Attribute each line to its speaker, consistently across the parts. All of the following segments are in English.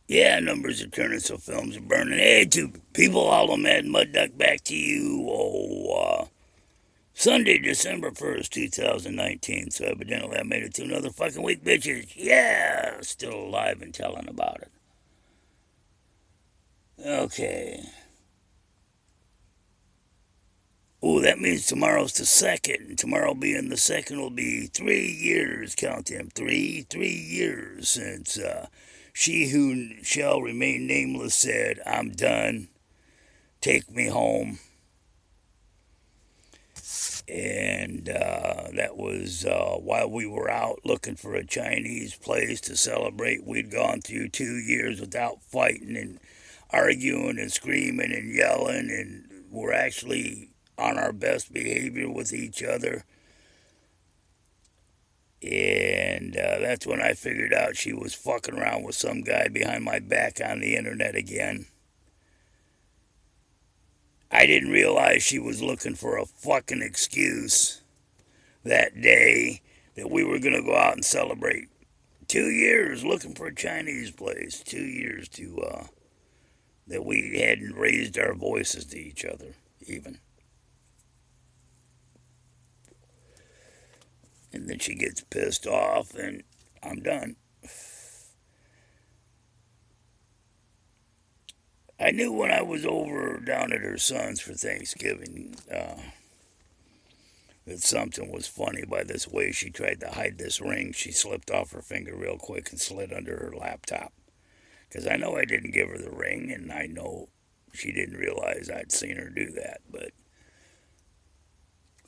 Speaker 1: Yeah, numbers are turning, so films are burning. Hey, two people, Hollow Mad Mud Duck, back to you. Sunday, December 1st, 2019. So evidently I made it to another fucking week, bitches. Yeah, still alive and telling about it. Okay. Oh, that means tomorrow's the second. And tomorrow being the second will be 3 years, count them. 3 years since she who shall remain nameless said, I'm done. Take me home. And that was while we were out looking for a Chinese place to celebrate. We'd gone through 2 years without fighting and arguing and screaming and yelling, and we're actually on our best behavior with each other. And that's when I figured out she was fucking around with some guy behind my back on the internet again. I didn't realize she was looking for a fucking excuse that day that we were going to go out and celebrate. 2 years looking for a Chinese place. 2 years that we hadn't raised our voices to each other, even. And then she gets pissed off, and I'm done. I knew when I was over down at her son's for Thanksgiving that something was funny by this way she tried to hide this ring. She slipped off her finger real quick and slid under her laptop. Because I know I didn't give her the ring, and I know she didn't realize I'd seen her do that. But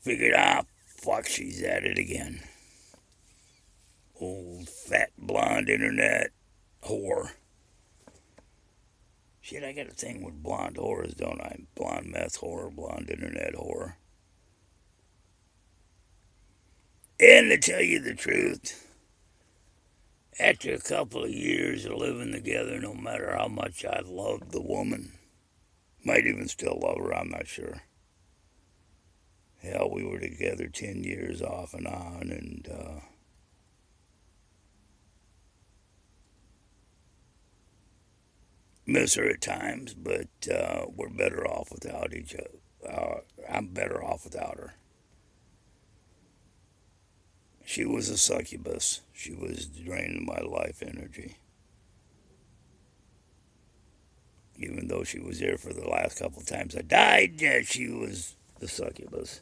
Speaker 1: figured, fuck, she's at it again. Old fat blonde internet whore. Shit, I got a thing with blonde whores, don't I? Blonde meth whore, blonde internet whore. And to tell you the truth, after a couple of years of living together, no matter how much I loved the woman, might even still love her, I'm not sure. Hell, we were together 10 years off and on, and miss her at times, but we're better off without each other. I'm better off without her. She was a succubus. She was draining my life energy. Even though she was there for the last couple of times I died, yeah, she was the succubus.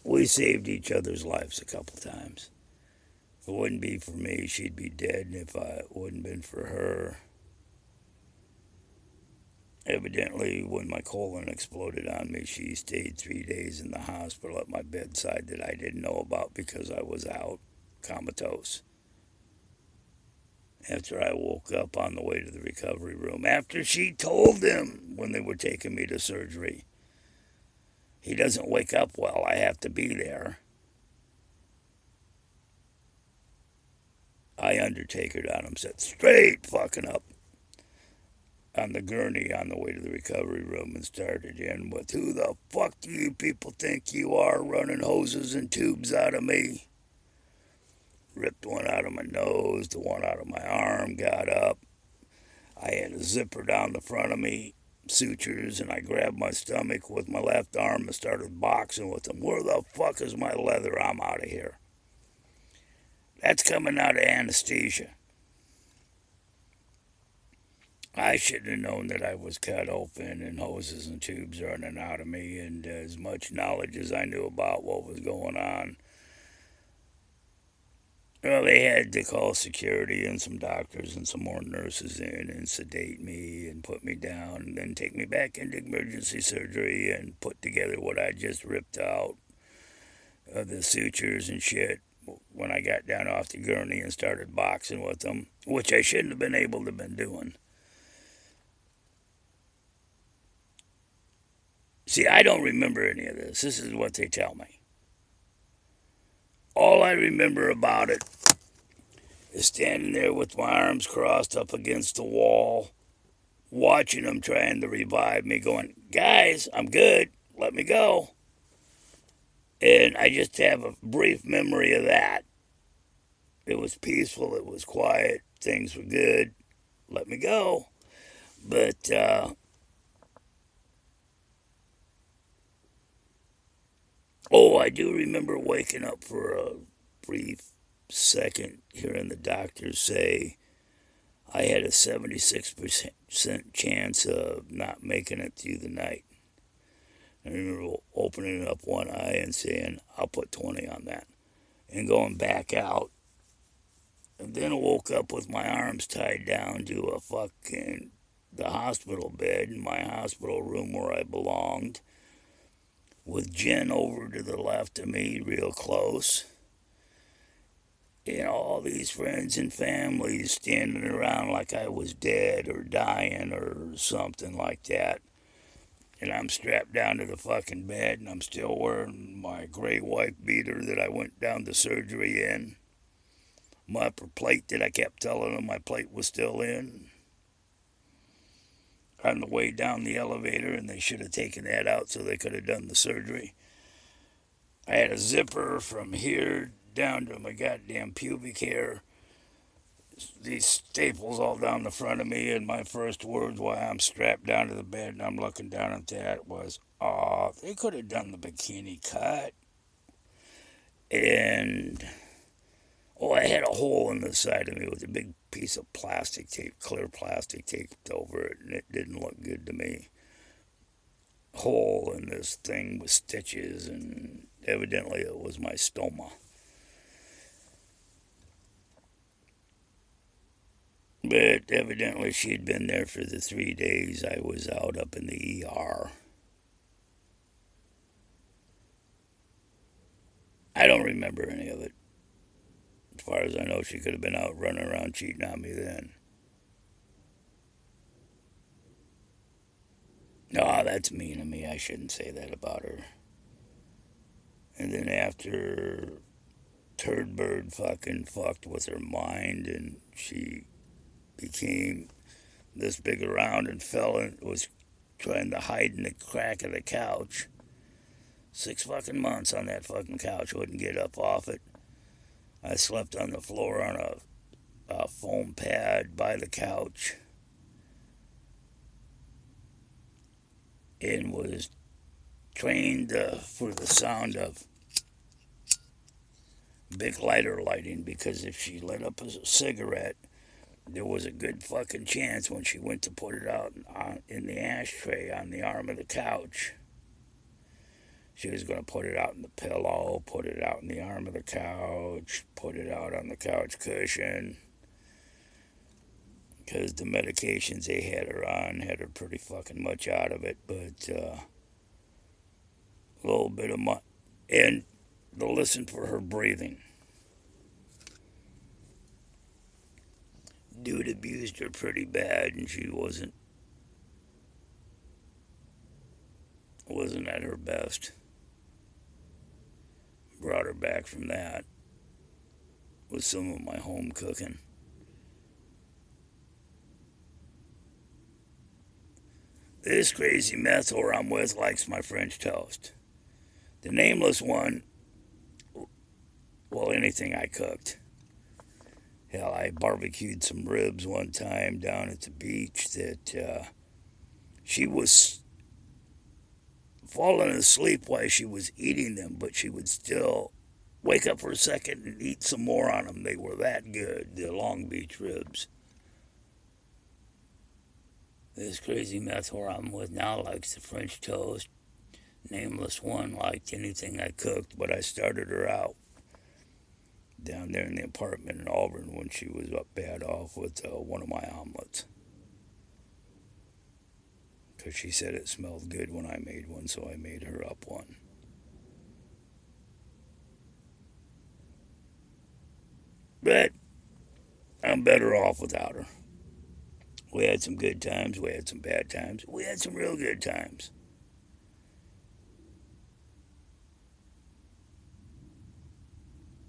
Speaker 1: We saved each other's lives a couple of times. If it wouldn't be for me, she'd be dead, and if it wouldn't been for her, evidently, when my colon exploded on me, she stayed 3 days in the hospital at my bedside that I didn't know about because I was out comatose. After I woke up on the way to the recovery room, after she told him when they were taking me to surgery, he doesn't wake up well, I have to be there. I undertakered on him, sat straight fucking up on the gurney on the way to the recovery room and started in with, who the fuck do you people think you are, running hoses and tubes out of me? Ripped one out of my nose, the one out of my arm, got up. I had a zipper down the front of me, sutures, and I grabbed my stomach with my left arm and started boxing with them. Where the fuck is my leather? I'm out of here. That's coming out of anesthesia. I should have known that I was cut open and hoses and tubes running out of me, and as much knowledge as I knew about what was going on, well, they had to call security and some doctors and some more nurses in and sedate me and put me down and then take me back into emergency surgery and put together what I just ripped out of the sutures and shit when I got down off the gurney and started boxing with them, which I shouldn't have been able to have been doing. See, I don't remember any of this. This is what they tell me. All I remember about it is standing there with my arms crossed up against the wall, watching them trying to revive me, going, guys, I'm good, let me go. And I just have a brief memory of that. It was peaceful. It was quiet. Things were good. Let me go. But oh, I do remember waking up for a brief second, hearing the doctor say I had a 76% chance of not making it through the night. I remember opening up one eye and saying, I'll put 20 on that, and going back out. And then I woke up with my arms tied down to the hospital bed in my hospital room where I belonged, with Jen over to the left of me, real close. All these friends and families standing around like I was dead or dying or something like that. And I'm strapped down to the fucking bed, and I'm still wearing my gray white beater that I went down to surgery in. My upper plate that I kept telling them my plate was still in. On the way down the elevator, and they should have taken that out so they could have done the surgery. I had a zipper from here down to my goddamn pubic hair. These staples all down the front of me, and my first words while I'm strapped down to the bed and I'm looking down at that was, "Aw, they could have done the bikini cut." And I had a hole in the side of me with a big piece of plastic tape, clear plastic taped over it, and it didn't look good to me. Hole in this thing with stitches, and evidently it was my stoma. But evidently she'd been there for the 3 days I was out up in the ER. I don't remember any of it. As far as I know, she could have been out running around cheating on me then. No, that's mean of me. I shouldn't say that about her. And then after Turd Bird fucking fucked with her mind, and she became this big around and fell and was trying to hide in the crack of the couch. 6 fucking months on that fucking couch, wouldn't get up off it. I slept on the floor on a foam pad by the couch, and was trained for the sound of big lighter lighting, because if she lit up a cigarette, there was a good fucking chance when she went to put it out in the ashtray on the arm of the couch, she was going to put it out in the pillow, put it out in the arm of the couch, put it out on the couch cushion, because the medications they had her on had her pretty fucking much out of it. But a little bit of and to listen for her breathing. Dude abused her pretty bad, and she wasn't at her best. Brought her back from that with some of my home cooking. This crazy meth whore I'm with likes my French toast. The nameless one, well, anything I cooked. Hell, I barbecued some ribs one time down at the beach that she was falling asleep while she was eating them, but she would still wake up for a second and eat some more on them. They were that good, the Long Beach ribs. This crazy meth whore I'm with now likes the French toast. Nameless one liked anything I cooked, but I started her out down there in the apartment in Auburn when she was up bad off with one of my omelets. Because she said it smelled good when I made one, so I made her up one. But I'm better off without her. We had some good times, we had some bad times, we had some real good times.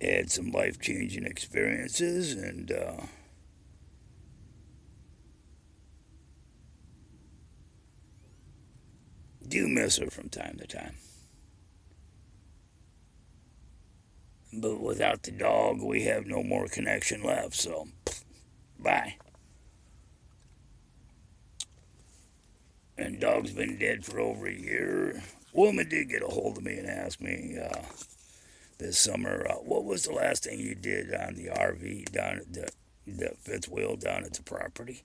Speaker 1: Had some life-changing experiences, and do miss her from time to time. But without the dog, we have no more connection left, so bye. And dog's been dead for over a year. Woman did get a hold of me and asked me this summer, what was the last thing you did on the RV down at the fifth wheel down at the property?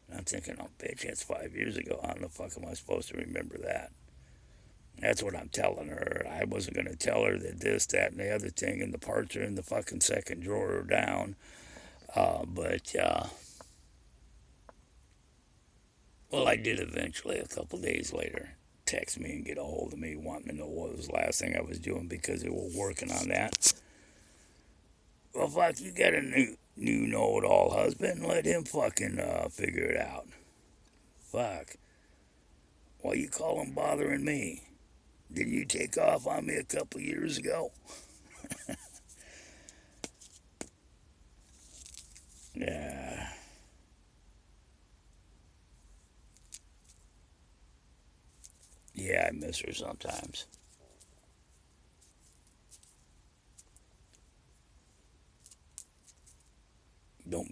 Speaker 1: And I'm thinking, oh, bitch, that's 5 years ago. How the fuck am I supposed to remember that? That's what I'm telling her. I wasn't going to tell her that this, that, and the other thing, and the parts are in the fucking second drawer down. But well, I did eventually, a couple days later, text me and get a hold of me wanting to know what was the last thing I was doing because they were working on that. Well, fuck, you got a new know-it-all husband. Let him fucking figure it out. Fuck. Why you call him bothering me? Didn't you take off on me a couple years ago? Yeah. Yeah, I miss her sometimes. Don't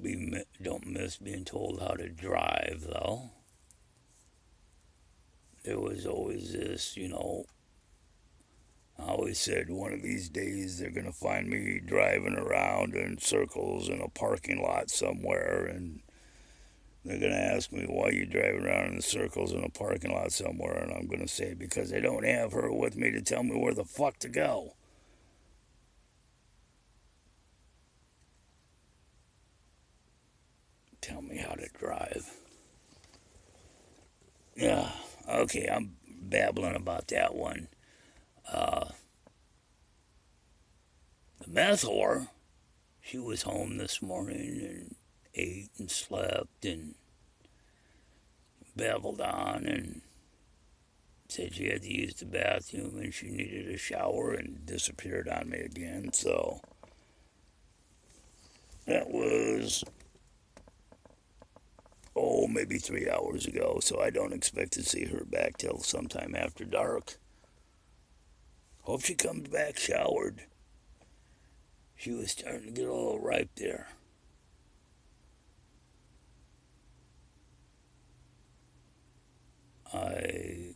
Speaker 1: miss being told how to drive though. There was always this, I always said one of these days they're gonna find me driving around in circles in a parking lot somewhere, and they're gonna ask me why you driving around in circles in a parking lot somewhere, and I'm gonna say because they don't have her with me to tell me where the fuck to go. Tell me how to drive. Yeah, okay, I'm babbling about that one. Uh, the meth whore, she was home this morning and ate and slept and babbled on and said she had to use the bathroom and she needed a shower and disappeared on me again. So that was, maybe 3 hours ago. So I don't expect to see her back till sometime after dark. Hope she comes back showered. She was starting to get a little ripe there. I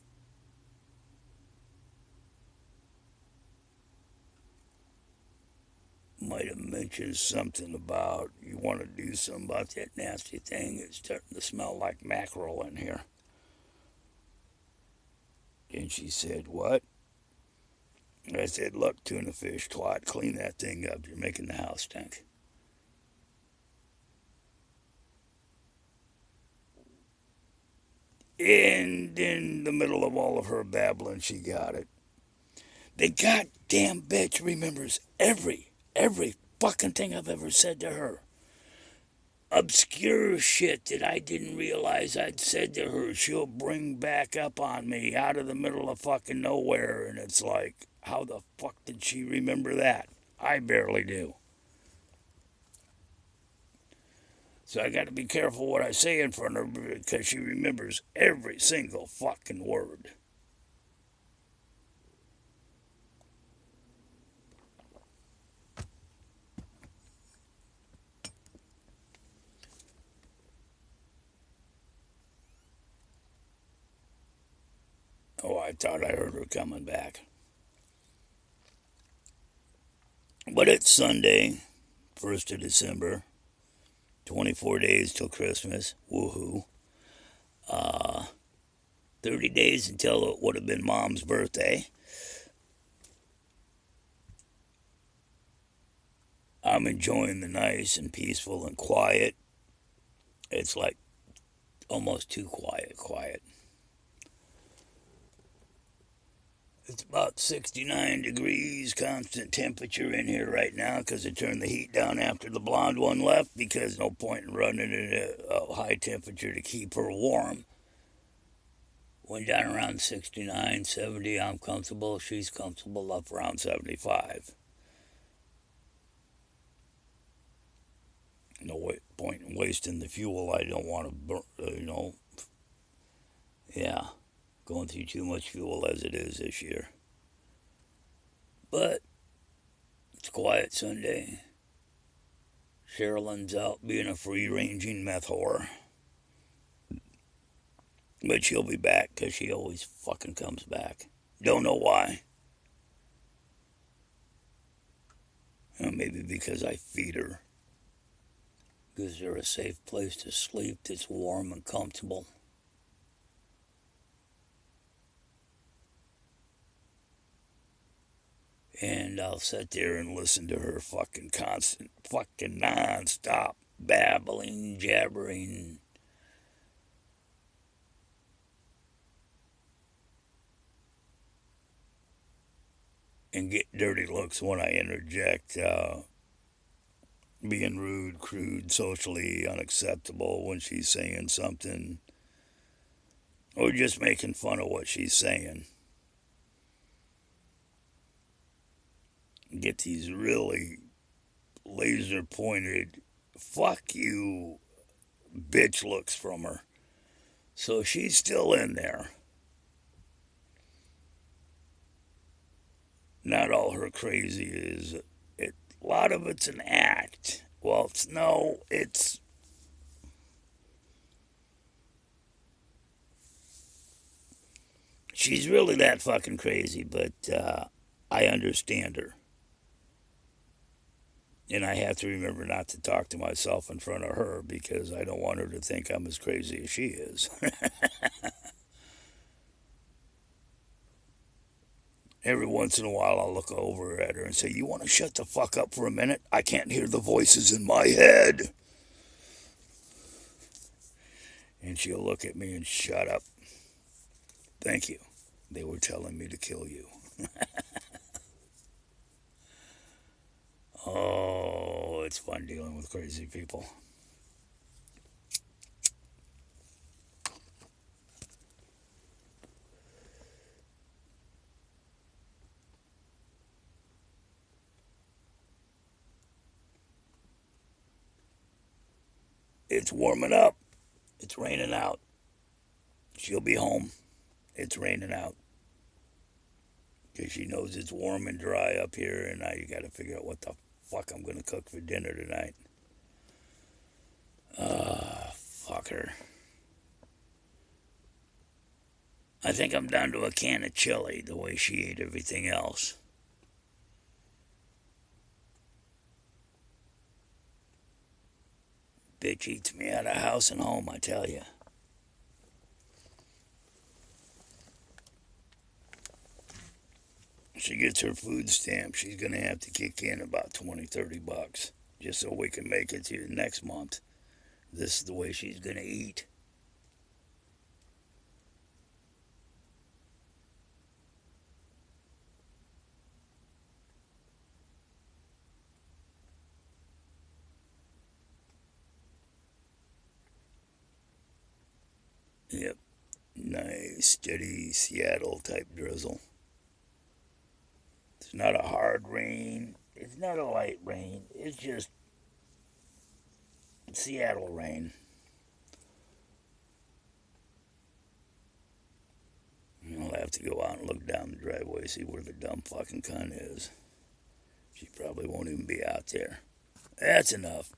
Speaker 1: might have mentioned something about you want to do something about that nasty thing. It's starting to smell like mackerel in here. And she said, what? And I said, look, tuna fish, twat, clean that thing up. You're making the house stink. And in the middle of all of her babbling, she got it. The goddamn bitch remembers every fucking thing I've ever said to her. Obscure shit that I didn't realize I'd said to her, she'll bring back up on me out of the middle of fucking nowhere. And it's like, how the fuck did she remember that? I barely do. So I got to be careful what I say in front of her because she remembers every single fucking word. Oh, I thought I heard her coming back. But it's Sunday, 1st of December, 24 days till Christmas. Woohoo. 30 days until it would have been Mom's birthday. I'm enjoying the nice and peaceful and quiet. It's like almost too quiet. It's about 69 degrees constant temperature in here right now because I turned the heat down after the blonde one left because no point in running it at a high temperature to keep her warm. Went down around 69, 70. I'm comfortable. She's comfortable up around 75. No point in wasting the fuel. I don't want to burn, yeah, going through too much fuel as it is this year. But It's a quiet Sunday. Sherilyn's out being a free-ranging meth whore. But she'll be back, because she always fucking comes back. Don't know why. Well, maybe because I feed her. Gives her a safe place to sleep that's warm and comfortable. And I'll sit there and listen to her fucking constant, fucking non-stop babbling, jabbering. And get dirty looks when I interject, being rude, crude, socially unacceptable when she's saying something, or just making fun of what she's saying. Get these really laser pointed, fuck you, bitch looks from her. So she's still in there. Not all her crazy is. A lot of it's an act. Well, it's she's really that fucking crazy, but I understand her. And I have to remember not to talk to myself in front of her because I don't want her to think I'm as crazy as she is. Every once in a while, I'll look over at her and say, "You want to shut the fuck up for a minute? I can't hear the voices in my head." And she'll look at me and shut up. Thank you. They were telling me to kill you. Oh, it's fun dealing with crazy people. It's warming up. It's raining out. She'll be home. It's raining out. Because she knows it's warm and dry up here, and now you got to figure out what the fuck I'm going to cook for dinner tonight. Fuck her. I think I'm down to a can of chili the way she ate everything else. Bitch eats me out of house and home, I tell you. She gets her food stamp, she's going to have to kick in about $20-30 just so we can make it to next month. This is the way she's going to eat. Yep. Nice, steady Seattle type drizzle. It's not a hard rain. It's not a light rain. It's just Seattle rain. I'll have to go out and look down the driveway, see where the dumb fucking cunt is. She probably won't even be out there. That's enough.